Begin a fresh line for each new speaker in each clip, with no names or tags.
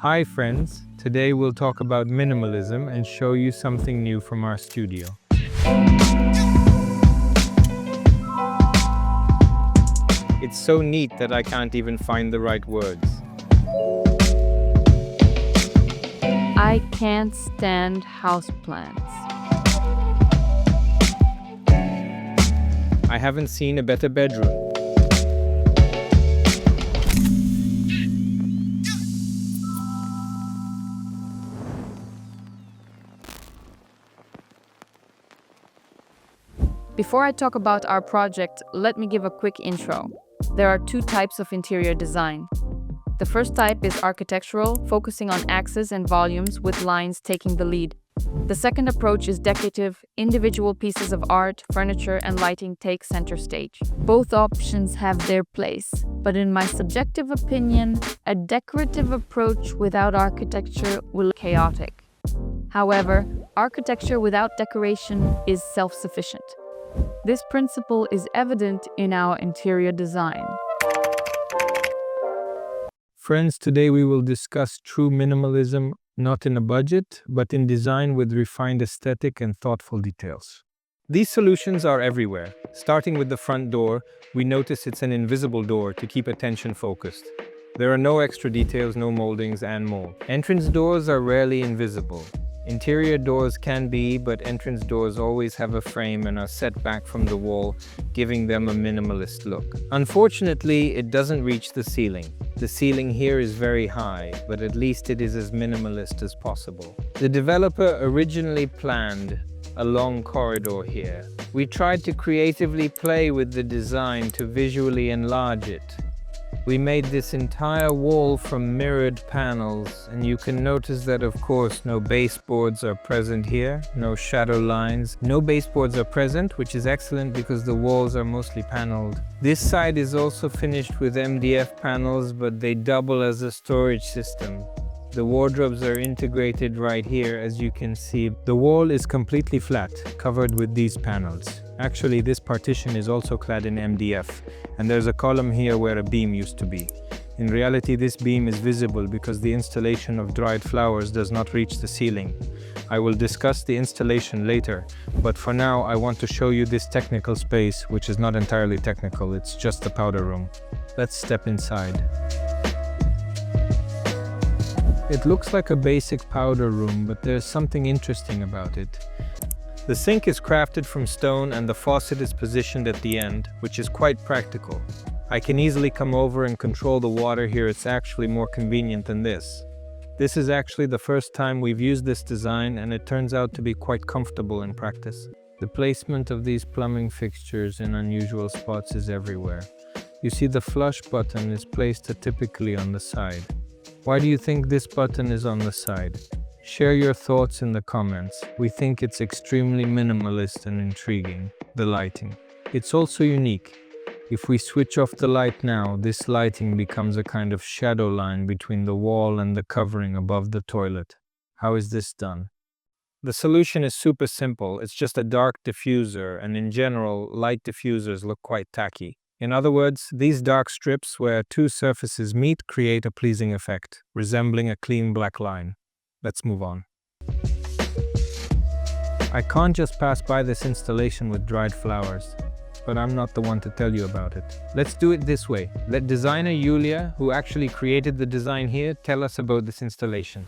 Hi friends, today we'll talk about minimalism and show you something new from our studio. It's so neat that I can't even find the right words.
I can't stand houseplants.
I haven't seen a better bedroom.
Before I talk about our project, let me give a quick intro. There are two types of interior design. The first type is architectural, focusing on axes and volumes with lines taking the lead. The second approach is decorative, individual pieces of art, furniture, and lighting take center stage. Both options have their place, but in my subjective opinion, a decorative approach without architecture will be chaotic. However, architecture without decoration is self-sufficient. This principle is evident in our interior design.
Friends, today we will discuss true minimalism, not in a budget, but in design with refined aesthetic and thoughtful details. These solutions are everywhere. Starting with the front door, we notice it's an invisible door to keep attention focused. There are no extra details, no moldings, and more. Entrance doors are rarely invisible. Interior doors can be, but entrance doors always have a frame and are set back from the wall, giving them a minimalist look. Unfortunately, it doesn't reach the ceiling. The ceiling here is very high, but at least it is as minimalist as possible. The developer originally planned a long corridor here. We tried to creatively play with the design to visually enlarge it. We made this entire wall from mirrored panels, and you can notice that of course no baseboards are present here, no shadow lines. No baseboards are present, which is excellent because the walls are mostly paneled. This side is also finished with MDF panels, but they double as a storage system. The wardrobes are integrated right here, as you can see. The wall is completely flat, covered with these panels. Actually, this partition is also clad in MDF, and there's a column here where a beam used to be. In reality, this beam is visible because the installation of dried flowers does not reach the ceiling. I will discuss the installation later, but for now I want to show you this technical space, which is not entirely technical, it's just the powder room. Let's step inside. It looks like a basic powder room, but there's something interesting about it. The sink is crafted from stone and the faucet is positioned at the end, which is quite practical. I can easily come over and control the water here. It's actually more convenient than this. This is actually the first time we've used this design, and it turns out to be quite comfortable in practice. The placement of these plumbing fixtures in unusual spots is everywhere. You see the flush button is placed typically on the side. Why do you think this button is on the side? Share your thoughts in the comments. We think it's extremely minimalist and intriguing. The lighting. It's also unique. If we switch off the light now, this lighting becomes a kind of shadow line between the wall and the covering above the toilet. How is this done? The solution is super simple. It's just a dark diffuser, and in general, light diffusers look quite tacky. In other words, these dark strips where two surfaces meet create a pleasing effect, resembling a clean black line. Let's move on. I can't just pass by this installation with dried flowers, but I'm not the one to tell you about it. Let's do it this way. Let designer Yulia, who actually created the design here, tell us about this installation.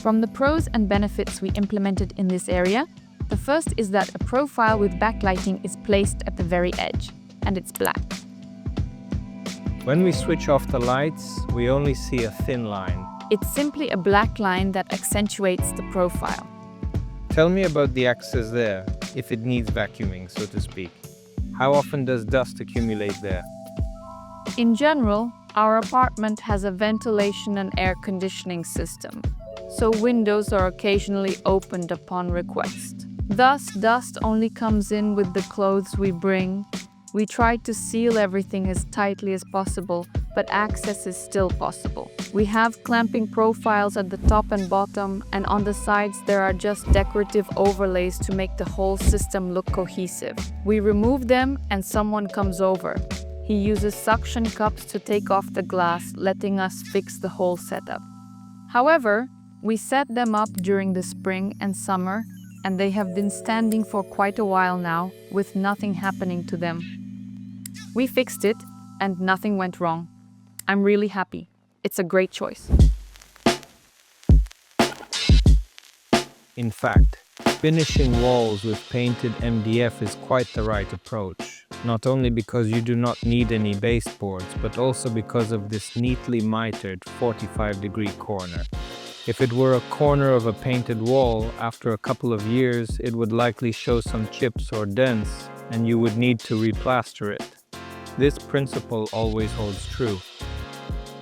From the pros and benefits we implemented in this area, the first is that a profile with backlighting is placed at the very edge, and it's black.
When we switch off the lights, we only see a thin line.
It's simply a black line that accentuates the profile.
Tell me about the access there, if it needs vacuuming, so to speak. How often does dust accumulate there?
In general, our apartment has a ventilation and air conditioning system, so windows are occasionally opened upon request. Thus, dust only comes in with the clothes we bring. We try to seal everything as tightly as possible, but access is still possible. We have clamping profiles at the top and bottom, and on the sides there are just decorative overlays to make the whole system look cohesive. We remove them and someone comes over. He uses suction cups to take off the glass, letting us fix the whole setup. However, we set them up during the spring and summer, and they have been standing for quite a while now, with nothing happening to them. We fixed it, and nothing went wrong. I'm really happy. It's a great choice.
In fact, finishing walls with painted MDF is quite the right approach, not only because you do not need any baseboards, but also because of this neatly mitered 45-degree corner. If it were a corner of a painted wall, after a couple of years, it would likely show some chips or dents, and you would need to replaster it. This principle always holds true.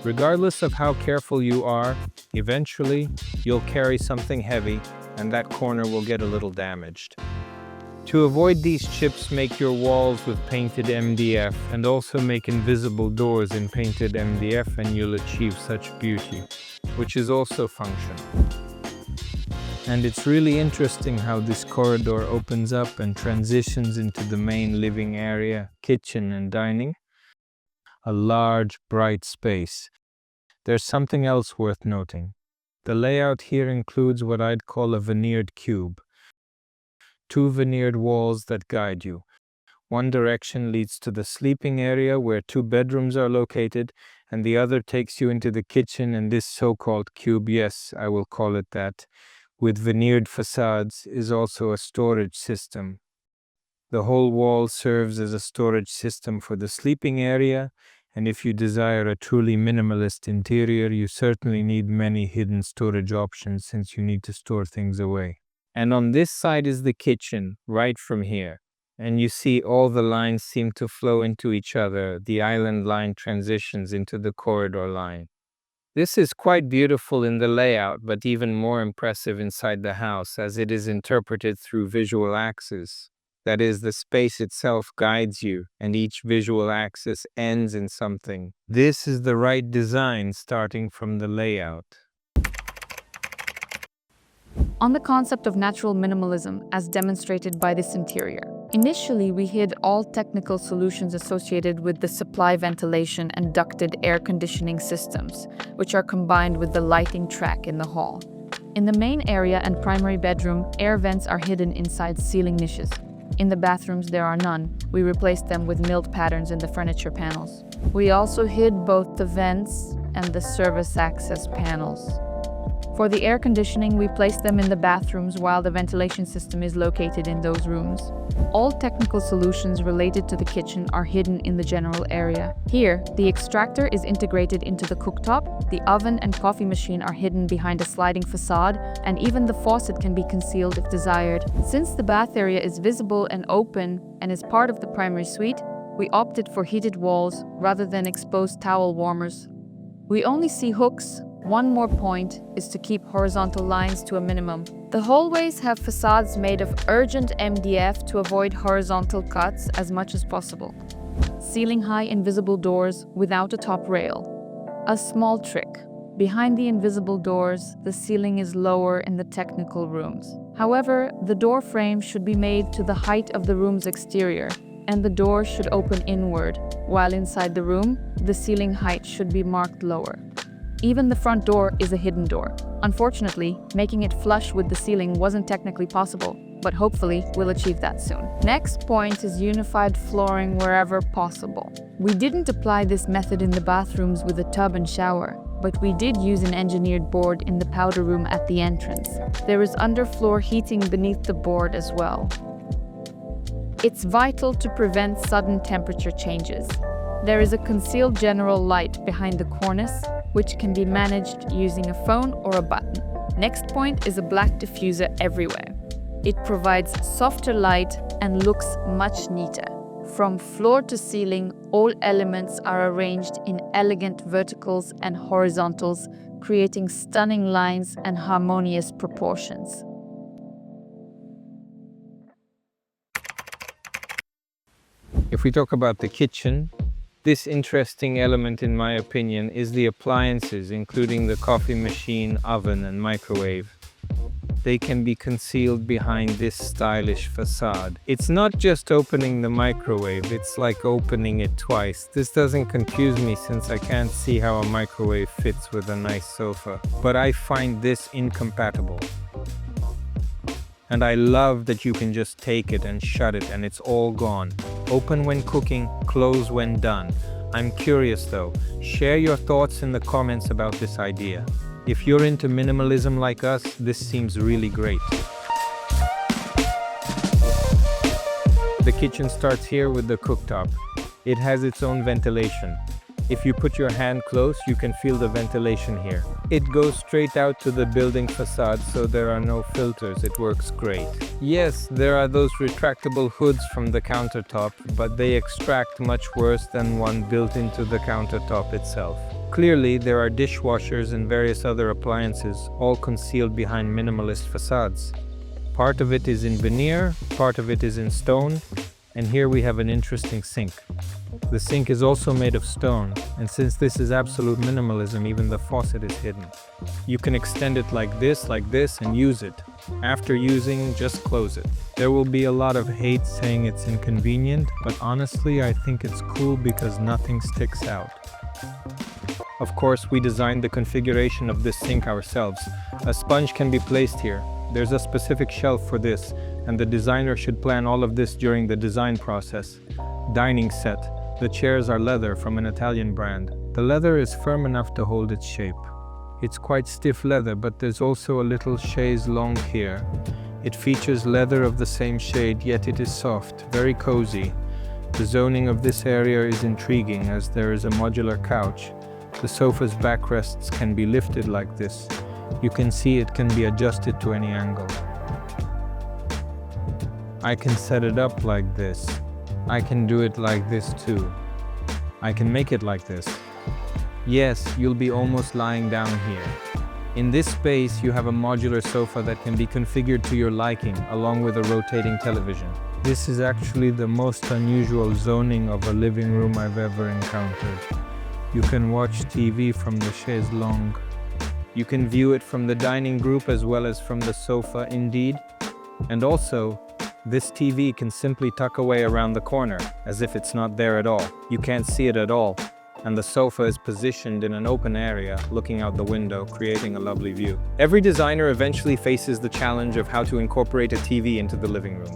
Regardless of how careful you are, eventually, you'll carry something heavy, and that corner will get a little damaged. To avoid these chips, make your walls with painted MDF, and also make invisible doors in painted MDF, and you'll achieve such beauty, which is also function. And it's really interesting how this corridor opens up and transitions into the main living area, kitchen and dining. A large, bright space. There's something else worth noting. The layout here includes what I'd call a veneered cube. 2 veneered walls that guide you. One direction leads to the sleeping area where 2 bedrooms are located, and the other takes you into the kitchen, and this so-called cube, yes, I will call it that, with veneered facades, is also a storage system. The whole wall serves as a storage system for the sleeping area, and if you desire a truly minimalist interior, you certainly need many hidden storage options since you need to store things away. And on this side is the kitchen, right from here. And you see all the lines seem to flow into each other. The island line transitions into the corridor line. This is quite beautiful in the layout, but even more impressive inside the house as it is interpreted through visual axes. That is, the space itself guides you, and each visual axis ends in something. This is the right design starting from the layout.
On the concept of natural minimalism, as demonstrated by this interior. Initially, we hid all technical solutions associated with the supply ventilation and ducted air conditioning systems, which are combined with the lighting track in the hall. In the main area and primary bedroom, air vents are hidden inside ceiling niches. In the bathrooms, there are none. We replaced them with milled patterns in the furniture panels. We also hid both the vents and the service access panels. For the air conditioning, we placed them in the bathrooms while the ventilation system is located in those rooms. All technical solutions related to the kitchen are hidden in the general area. Here, the extractor is integrated into the cooktop, the oven and coffee machine are hidden behind a sliding facade, and even the faucet can be concealed if desired. Since the bath area is visible and open and is part of the primary suite, we opted for heated walls rather than exposed towel warmers. We only see hooks. One more point is to keep horizontal lines to a minimum. The hallways have facades made of urgent MDF to avoid horizontal cuts as much as possible. Ceiling-high invisible doors without a top rail. A small trick. Behind the invisible doors, the ceiling is lower in the technical rooms. However, the door frame should be made to the height of the room's exterior, and the door should open inward, while inside the room, the ceiling height should be marked lower. Even the front door is a hidden door. Unfortunately, making it flush with the ceiling wasn't technically possible, but hopefully we'll achieve that soon. Next point is unified flooring wherever possible. We didn't apply this method in the bathrooms with a tub and shower, but we did use an engineered board in the powder room at the entrance. There is underfloor heating beneath the board as well. It's vital to prevent sudden temperature changes. There is a concealed general light behind the cornice, which can be managed using a phone or a button. Next point is a black diffuser everywhere. It provides softer light and looks much neater. From floor to ceiling, all elements are arranged in elegant verticals and horizontals, creating stunning lines and harmonious proportions.
If we talk about the kitchen, this interesting element, in my opinion, is the appliances, including the coffee machine, oven, and microwave. they can be concealed behind this stylish facade. It's not just opening the microwave, it's like opening it twice. This doesn't confuse me since I can't see how a microwave fits with a nice sofa, but I find this incompatible. And I love that you can just take it and shut it and it's all gone. Open when cooking, close when done. I'm curious though, share your thoughts in the comments about this idea. If you're into minimalism like us, this seems really great. The kitchen starts here with the cooktop. It has its own ventilation. If you put your hand close, you can feel the ventilation here. It goes straight out to the building facade, so there are no filters. It works great. Yes, there are those retractable hoods from the countertop, but they extract much worse than one built into the countertop itself. Clearly, there are dishwashers and various other appliances, all concealed behind minimalist facades. Part of it is in veneer, part of it is in stone, and here we have an interesting sink. The sink is also made of stone, and since this is absolute minimalism, even the faucet is hidden. You can extend it like this, and use it. After using, just close it. There will be a lot of hate saying it's inconvenient, but honestly, I think it's cool because nothing sticks out. Of course, we designed the configuration of this sink ourselves. A sponge can be placed here. There's a specific shelf for this, and the designer should plan all of this during the design process. Dining set. The chairs are leather from an Italian brand. The leather is firm enough to hold its shape. It's quite stiff leather, but there's also a little chaise longue here. It features leather of the same shade, yet it is soft, very cozy. The zoning of this area is intriguing as there is a modular couch. The sofa's backrests can be lifted like this. You can see it can be adjusted to any angle. I can set it up like this. I can do it like this too. I can make it like this. Yes, you'll be almost lying down here. In this space, you have a modular sofa that can be configured to your liking, along with a rotating television. This is actually the most unusual zoning of a living room I've ever encountered. You can watch TV from the chaise longue. You can view it from the dining group as well as from the sofa, indeed. And also, this TV can simply tuck away around the corner, as if it's not there at all. You can't see it at all. And the sofa is positioned in an open area, looking out the window, creating a lovely view. Every designer eventually faces the challenge of how to incorporate a TV into the living room.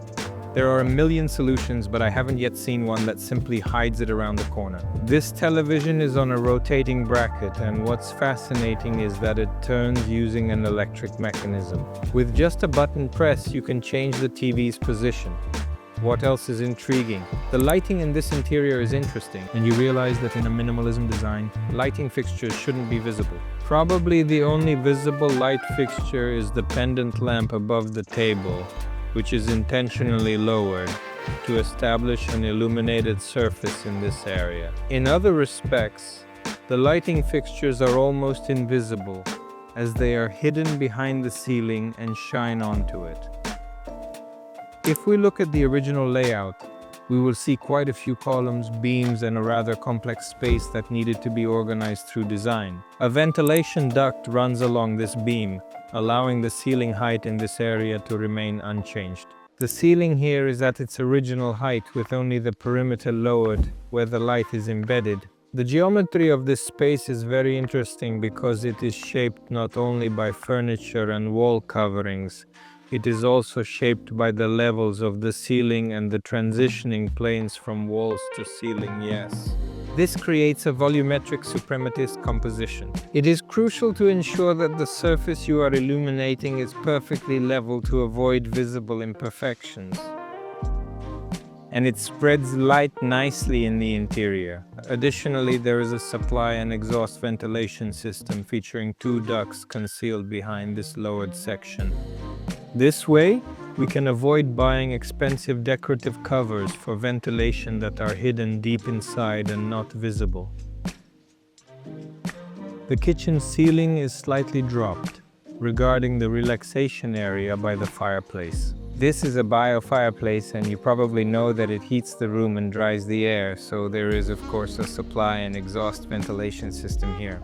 There are a million solutions, but I haven't yet seen one that simply hides it around the corner. This television is on a rotating bracket, and what's fascinating is that it turns using an electric mechanism. With just a button press, you can change the TV's position. What else is intriguing? The lighting in this interior is interesting, and you realize that in a minimalism design, lighting fixtures shouldn't be visible. Probably the only visible light fixture is the pendant lamp above the table, which is intentionally lowered to establish an illuminated surface in this area. In other respects, the lighting fixtures are almost invisible, as they are hidden behind the ceiling and shine onto it. If we look at the original layout, we will see quite a few columns, beams, and a rather complex space that needed to be organized through design. A ventilation duct runs along this beam, allowing the ceiling height in this area to remain unchanged. The ceiling here is at its original height with only the perimeter lowered where the light is embedded. The geometry of this space is very interesting because it is shaped not only by furniture and wall coverings, it is also shaped by the levels of the ceiling and the transitioning planes from walls to ceiling, yes. This creates a volumetric suprematist composition. It is crucial to ensure that the surface you are illuminating is perfectly level to avoid visible imperfections. And it spreads light nicely in the interior. Additionally, there is a supply and exhaust ventilation system featuring 2 ducts concealed behind this lowered section. This way, we can avoid buying expensive decorative covers for ventilation that are hidden deep inside and not visible. The kitchen ceiling is slightly dropped, regarding the relaxation area by the fireplace. This is a bio fireplace, and you probably know that it heats the room and dries the air, so there is of course a supply and exhaust ventilation system here.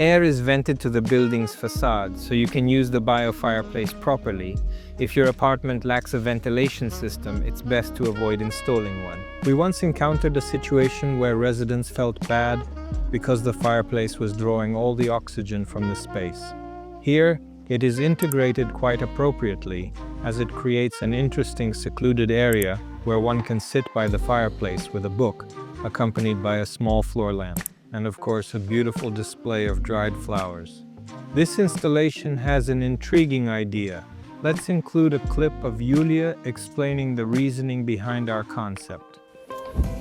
Air is vented to the building's facade, so you can use the biofireplace properly. If your apartment lacks a ventilation system, it's best to avoid installing one. We once encountered a situation where residents felt bad because the fireplace was drawing all the oxygen from the space. Here, it is integrated quite appropriately, as it creates an interesting secluded area where one can sit by the fireplace with a book, accompanied by a small floor lamp, and of course a beautiful display of dried flowers. This installation has an intriguing idea. Let's include a clip of Yulia explaining the reasoning behind our concept.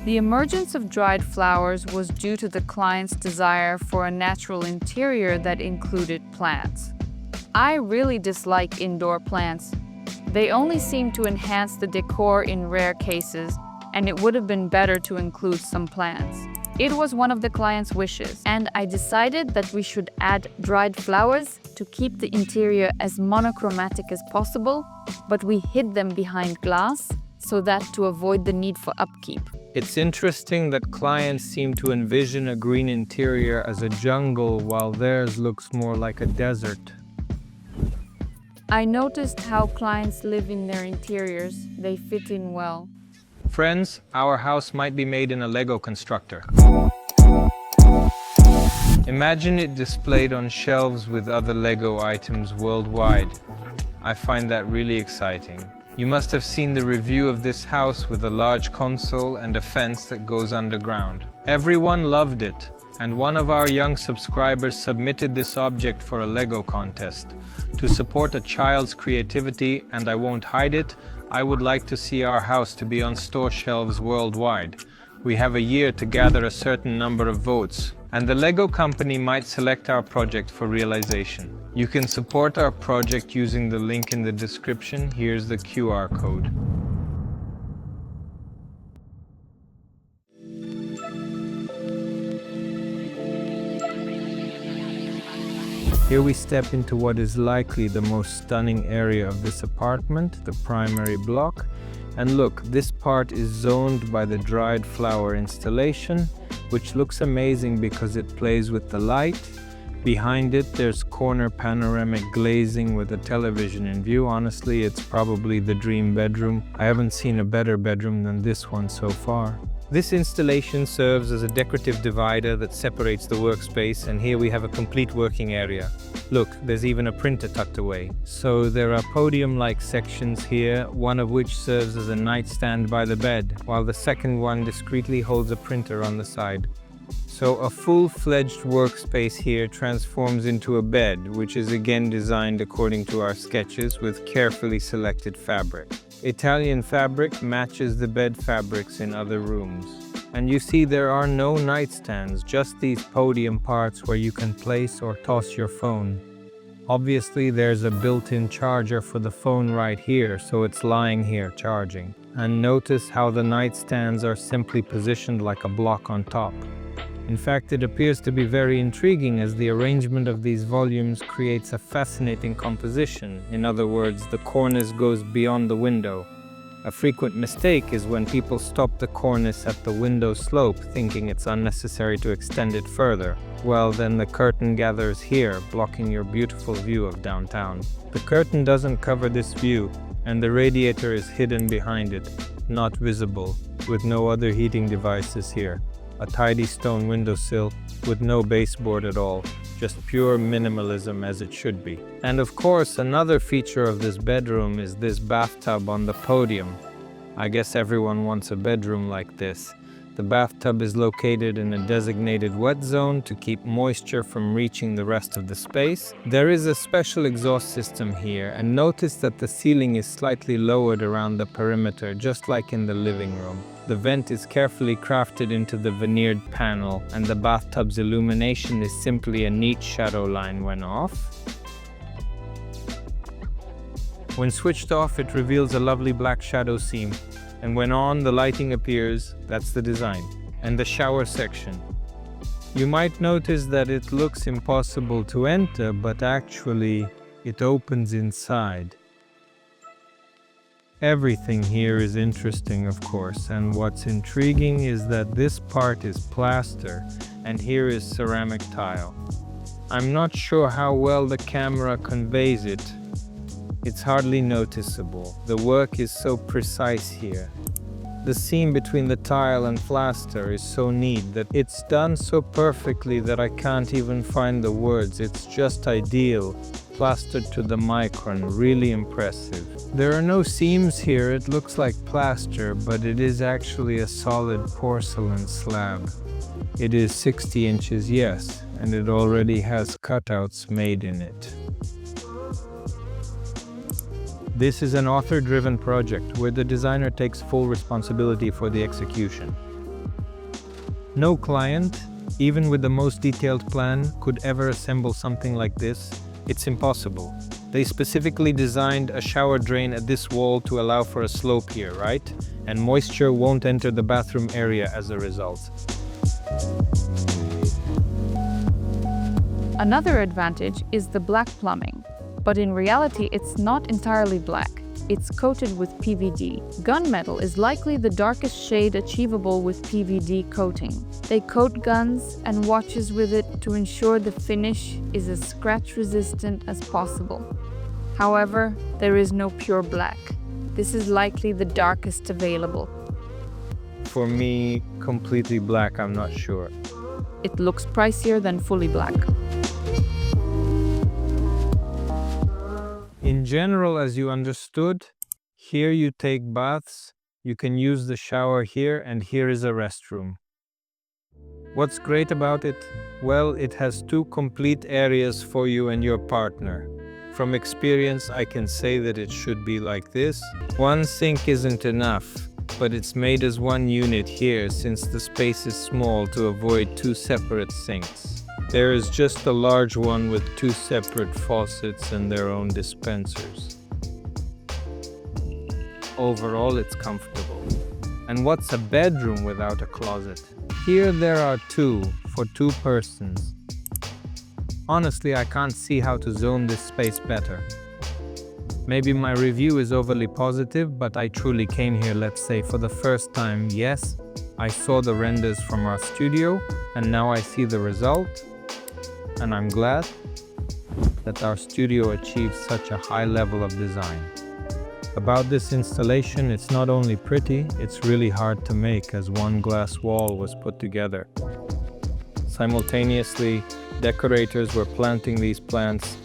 The emergence of dried flowers was due to the client's desire for a natural interior that included plants. I really dislike indoor plants. They only seem to enhance the decor in rare cases, and it would have been better to include some plants. It was one of the client's wishes, and I decided that we should add dried flowers to keep the interior as monochromatic as possible, but we hid them behind glass so that to avoid the need for upkeep.
It's interesting that clients seem to envision a green interior as a jungle while theirs looks more like a desert.
I noticed how clients live in their interiors. They fit in well.
Friends, our house might be made in a Lego constructor. Imagine it displayed on shelves with other Lego items worldwide. I find that really exciting. You must have seen the review of this house with a large console and a fence that goes underground. Everyone loved it, and one of our young subscribers submitted this object for a Lego contest. To support a child's creativity, and I won't hide it, I would like to see our house to be on store shelves worldwide. We have a year to gather a certain number of votes, and the Lego company might select our project for realization. You can support our project using the link in the description. Here's the QR code. Here we step into what is likely the most stunning area of this apartment, the primary block. And look, this part is zoned by the dried flower installation, which looks amazing because it plays with the light. Behind it, there's corner panoramic glazing with a television in view. Honestly, it's probably the dream bedroom. I haven't seen a better bedroom than this one so far. This installation serves as a decorative divider that separates the workspace, and here we have a complete working area. Look, there's even a printer tucked away. So there are podium-like sections here, one of which serves as a nightstand by the bed, while the second one discreetly holds a printer on the side. So a full-fledged workspace here transforms into a bed, which is again designed according to our sketches with carefully selected fabric. Italian fabric matches the bed fabrics in other rooms. And you see there are no nightstands, just these podium parts where you can place or toss your phone. Obviously there's a built-in charger for the phone right here, so it's lying here charging. And notice how the nightstands are simply positioned like a block on top. In fact, it appears to be very intriguing as the arrangement of these volumes creates a fascinating composition. In other words, the cornice goes beyond the window. A frequent mistake is when people stop the cornice at the window slope, thinking it's unnecessary to extend it further. Well, then the curtain gathers here, blocking your beautiful view of downtown. The curtain doesn't cover this view, and the radiator is hidden behind it, not visible, with no other heating devices here. A tidy stone windowsill with no baseboard at all, just pure minimalism as it should be. And of course, another feature of this bedroom is this bathtub on the podium. I guess everyone wants a bedroom like this. The bathtub is located in a designated wet zone to keep moisture from reaching the rest of the space. There is a special exhaust system here, and notice that the ceiling is slightly lowered around the perimeter, just like in the living room. The vent is carefully crafted into the veneered panel, and the bathtub's illumination is simply a neat shadow line when off. When switched off, it reveals a lovely black shadow seam. And when on, the lighting appears. That's the design. And the shower section. You might notice that it looks impossible to enter, but actually, it opens inside. Everything here is interesting, of course, and what's intriguing is that this part is plaster, and here is ceramic tile. I'm not sure how well the camera conveys it. It's hardly noticeable. The work is so precise here. The seam between the tile and plaster is so neat that it's done so perfectly that I can't even find the words. It's just ideal, plastered to the micron, really impressive. There are no seams here. It looks like plaster, but it is actually a solid porcelain slab. It is 60 inches, yes, and it already has cutouts made in it. This is an author-driven project where the designer takes full responsibility for the execution. No client, even with the most detailed plan, could ever assemble something like this. It's impossible. They specifically designed a shower drain at this wall to allow for a slope here, right? And moisture won't enter the bathroom area as a result.
Another advantage is the black plumbing. But in reality, it's not entirely black. It's coated with PVD. Gunmetal is likely the darkest shade achievable with PVD coating. They coat guns and watches with it to ensure the finish is as scratch-resistant as possible. However, there is no pure black. This is likely the darkest available.
For me, completely black, I'm not sure.
It looks pricier than fully black.
In general, as you understood, here you take baths, you can use the shower here, and here is a restroom. What's great about it? Well, it has two complete areas for you and your partner. From experience, I can say that it should be like this. One sink isn't enough, but it's made as one unit here since the space is small to avoid two separate sinks. There is just a large one with two separate faucets and their own dispensers. Overall, it's comfortable. And what's a bedroom without a closet? Here there are two, for two persons. Honestly, I can't see how to zone this space better. Maybe my review is overly positive, but I truly came here, let's say, for the first time. Yes, I saw the renders from our studio, and now I see the result. And I'm glad that our studio achieved such a high level of design. About this installation, it's not only pretty, it's really hard to make as one glass wall was put together. Simultaneously, decorators were planting these plants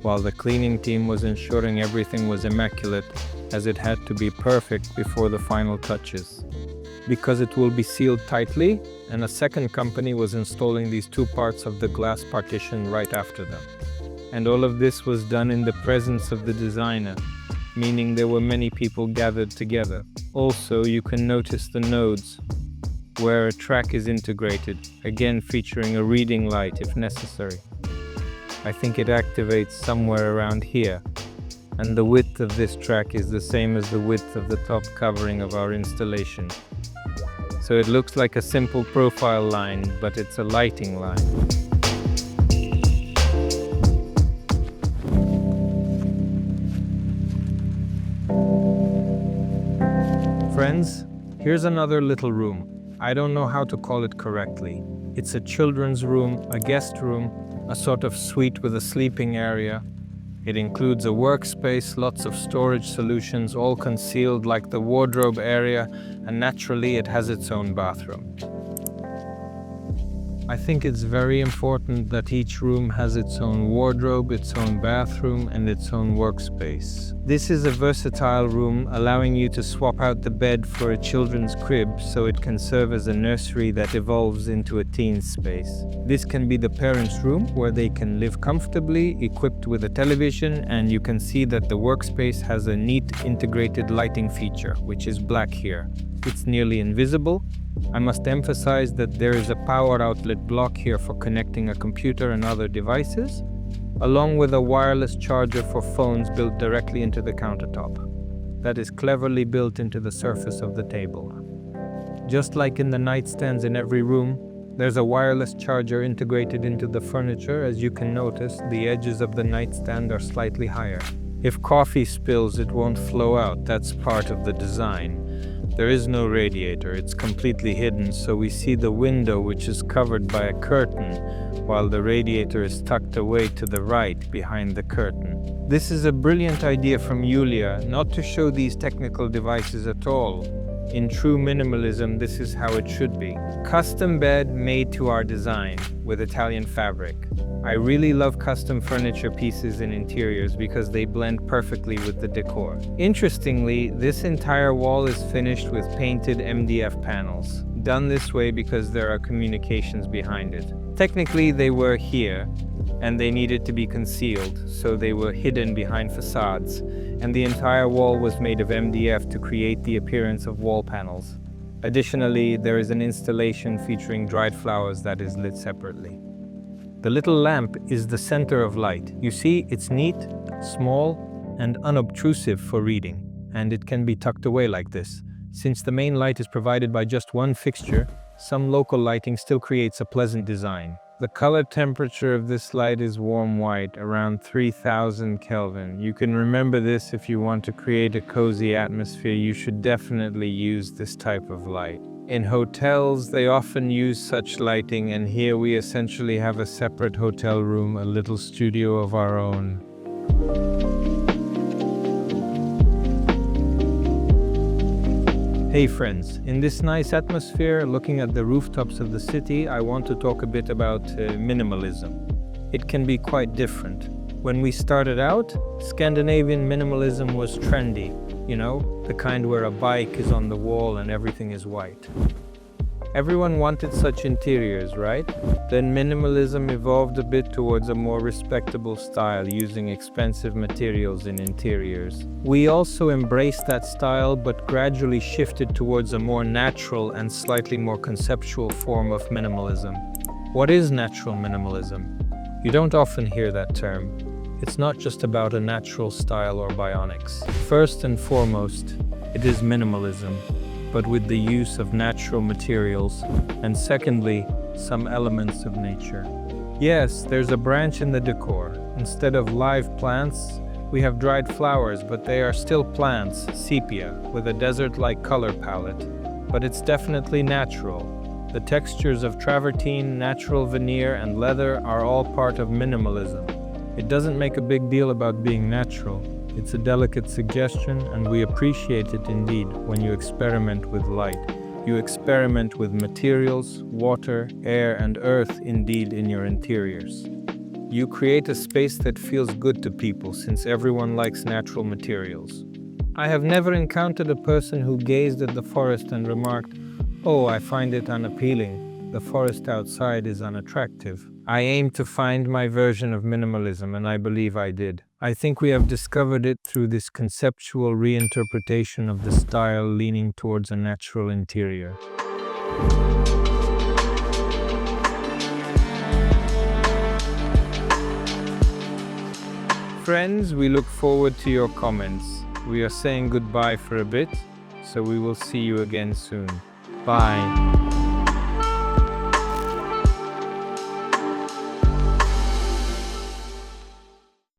while the cleaning team was ensuring everything was immaculate, as it had to be perfect before the final touches. Because it will be sealed tightly, and a second company was installing these two parts of the glass partition right after them. And all of this was done in the presence of the designer, meaning there were many people gathered together. Also, you can notice the nodes, where a track is integrated, again featuring a reading light if necessary. I think it activates somewhere around here, and the width of this track is the same as the width of the top covering of our installation. So it looks like a simple profile line, but it's a lighting line. Friends, here's another little room. I don't know how to call it correctly. It's a children's room, a guest room, a sort of suite with a sleeping area. It includes a workspace, lots of storage solutions, all concealed like the wardrobe area, and naturally it has its own bathroom. I think it's very important that each room has its own wardrobe, its own bathroom, and its own workspace. This is a versatile room, allowing you to swap out the bed for a children's crib so it can serve as a nursery that evolves into a teen space. This can be the parents' room where they can live comfortably, equipped with a television, and you can see that the workspace has a neat integrated lighting feature, which is black here. It's nearly invisible. I must emphasize that there is a power outlet block here for connecting a computer and other devices, along with a wireless charger for phones built directly into the countertop. That is cleverly built into the surface of the table. Just like in the nightstands in every room, there's a wireless charger integrated into the furniture. As you can notice, the edges of the nightstand are slightly higher. If coffee spills, it won't flow out. That's part of the design. There is no radiator, it's completely hidden, so we see the window which is covered by a curtain, while the radiator is tucked away to the right behind the curtain. This is a brilliant idea from Yulia, not to show these technical devices at all. In true minimalism, this is how it should be. Custom bed made to our design, with Italian fabric. I really love custom furniture pieces in interiors because they blend perfectly with the decor. Interestingly, this entire wall is finished with painted MDF panels, done this way because there are communications behind it. Technically, they were here, and they needed to be concealed, so they were hidden behind facades, and the entire wall was made of MDF to create the appearance of wall panels. Additionally, there is an installation featuring dried flowers that is lit separately. The little lamp is the center of light. You see, it's neat, small, and unobtrusive for reading, and it can be tucked away like this. Since the main light is provided by just one fixture, some local lighting still creates a pleasant design. The color temperature of this light is warm white, around 3000 Kelvin. You can remember this if you want to create a cozy atmosphere. You should definitely use this type of light. In hotels, they often use such lighting, and here we essentially have a separate hotel room, a little studio of our own. Hey friends, in this nice atmosphere, looking at the rooftops of the city, I want to talk a bit about minimalism. It can be quite different. When we started out, Scandinavian minimalism was trendy, the kind where a bike is on the wall and everything is white. Everyone wanted such interiors, right? Then minimalism evolved a bit towards a more respectable style, using expensive materials in interiors. We also embraced that style, but gradually shifted towards a more natural and slightly more conceptual form of minimalism. What is natural minimalism? You don't often hear that term. It's not just about a natural style or bionics. First and foremost, it is minimalism, but with the use of natural materials, and secondly, some elements of nature. Yes, there's a branch in the decor. Instead of live plants, we have dried flowers, but they are still plants, sepia, with a desert-like color palette. But it's definitely natural. The textures of travertine, natural veneer, and leather are all part of minimalism. It doesn't make a big deal about being natural. It's a delicate suggestion, and we appreciate it indeed when you experiment with light. You experiment with materials, water, air, and earth indeed in your interiors. You create a space that feels good to people, since everyone likes natural materials. I have never encountered a person who gazed at the forest and remarked, "Oh, I find it unappealing. The forest outside is unattractive." I aim to find my version of minimalism, and I believe I did. I think we have discovered it through this conceptual reinterpretation of the style leaning towards a natural interior. Friends, we look forward to your comments. We are saying goodbye for a bit, so we will see you again soon. Bye.